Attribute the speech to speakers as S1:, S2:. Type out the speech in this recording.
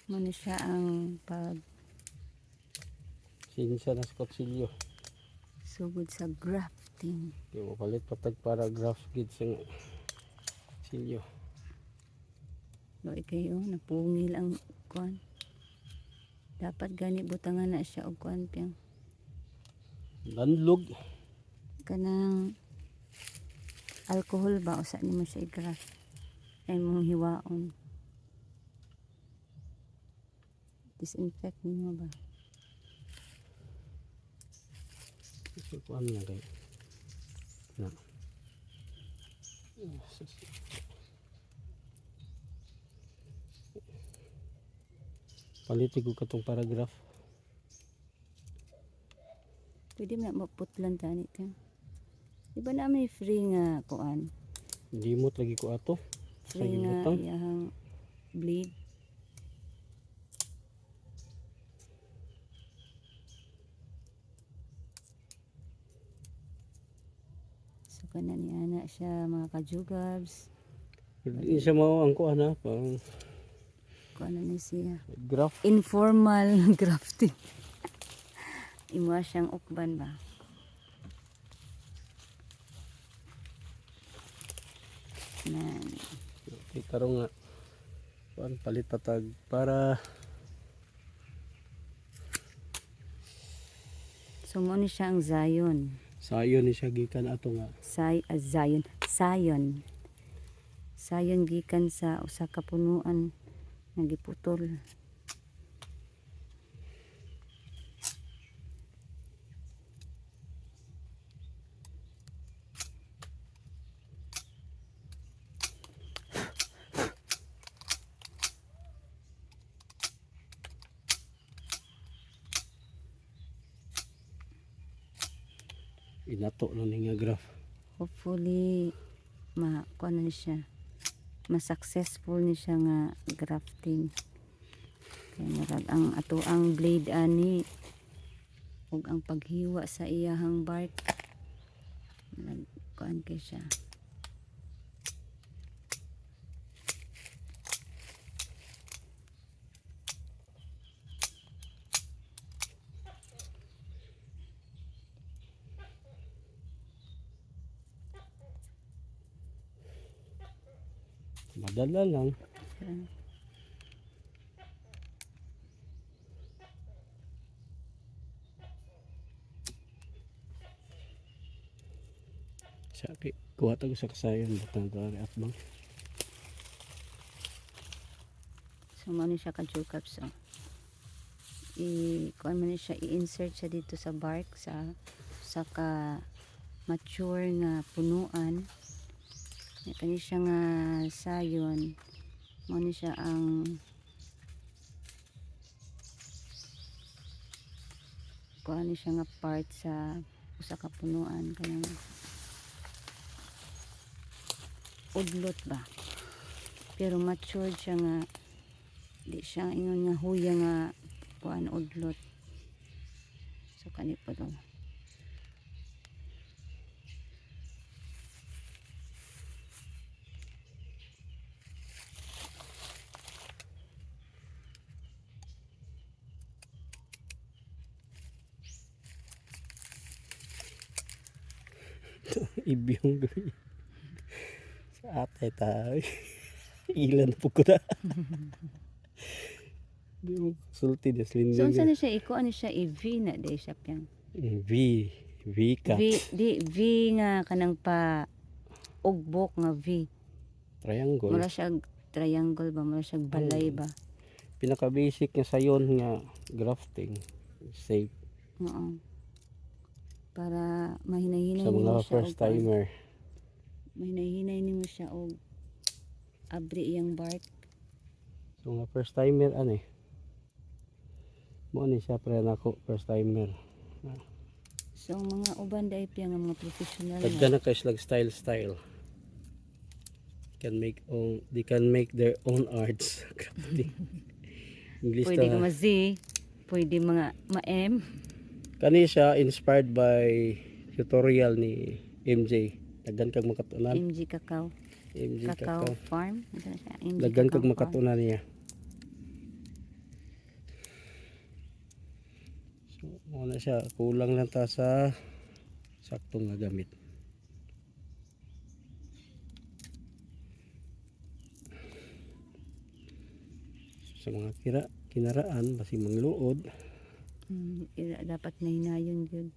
S1: Muna siya ang pag
S2: Sinsya na sa kutsilyo.
S1: sugod sa grafting.
S2: Di mo palit patag paragraph gid sa kutsilyo.
S1: Loy kayo, napungil ang kuan. Dapat gani butangan na siya og kuan piyang.
S2: Nanlog.
S1: Kanang alcohol ba o sa nimo siya i-graft. Ay mong hiwaon. Disinfect nimo ba?
S2: So, kuan na kay. Na. Palitig ko katong paragraph.
S1: Pwede na maputlan tani ka. Di ba na may free nga kuan?
S2: Limot lagi ko ato. Sa
S1: Free nga
S2: gibutang.
S1: iyahang blade. So kana ni ana siya mga kajugabs.
S2: Hindi siya mao ang kuan ha. Pang
S1: Kuan na siya.
S2: graph.
S1: Informal grafting. Imo siyang ukban ba? Nan.
S2: Okay, karong nga. Kuan palit patag para
S1: So mo ni siya ang Zion.
S2: sayo ni siya gikan ato nga.
S1: Zion. Sayon. Sayon gikan sa usa ka punuan nga giputol.
S2: Inato na ni nga graph.
S1: Hopefully kuan na ni siya. Ma-successful ni siya nga grafting. Kaya murag ang ato ang blade ani ug ang paghiwa sa iyahang bark. Kuan kay siya.
S2: Madala lang. Sa kuha tago sa kasayon butang tari at bang.
S1: So mo ni siya kajukap so. Kuan mo ni siya i-insert siya dito sa bark sa ka mature nga punuan. Kani siya nga sayon. Mo ni siya ang kuan ni siya nga part sa usa ka punuan kanang udlot ba. Pero matured siya nga di siya ingon nga huya nga kuan udlot. So kani po to.
S2: Ibiyong gawin. Sa atay tayo. Ilan po ko na. Di mo sulti na
S1: So
S2: slindong.
S1: unsa na siya iko ani siya i-V na day siya piyang.
S2: V cut.
S1: V nga kanang pa ugbok nga V.
S2: Triangle.
S1: Mura siya triangle ba, mura siya balay ba.
S2: Pinaka basic nga sayon nga grafting. Safe
S1: Oo. Para mahinay-hinay
S2: sa
S1: nimo
S2: mga
S1: siya
S2: first timer.
S1: Mahinay-hinay nimo siya og abri iyang bark.
S2: So nga first timer ani. Mo ni siya pre nako first timer.
S1: So mga uban dai piya nga mga professional
S2: Pagka na kay slag style. They can make their own arts. English
S1: pwede
S2: ta.
S1: ka ma-Z, pwede mga ma-M.
S2: Kani siya inspired by tutorial ni MJ. Daghan kag makatunan.
S1: MG Cacao.
S2: MJ
S1: Cacao
S2: Cacao.
S1: Farm. Ito na siya, MG
S2: Daghan
S1: Cacao
S2: kag
S1: Farm.
S2: makatunan niya. Muna siya, kulang lang ta sa saktong nga gamit. Sa mga kinaraan, basi mangluod.
S1: Dapat na hinayon yun.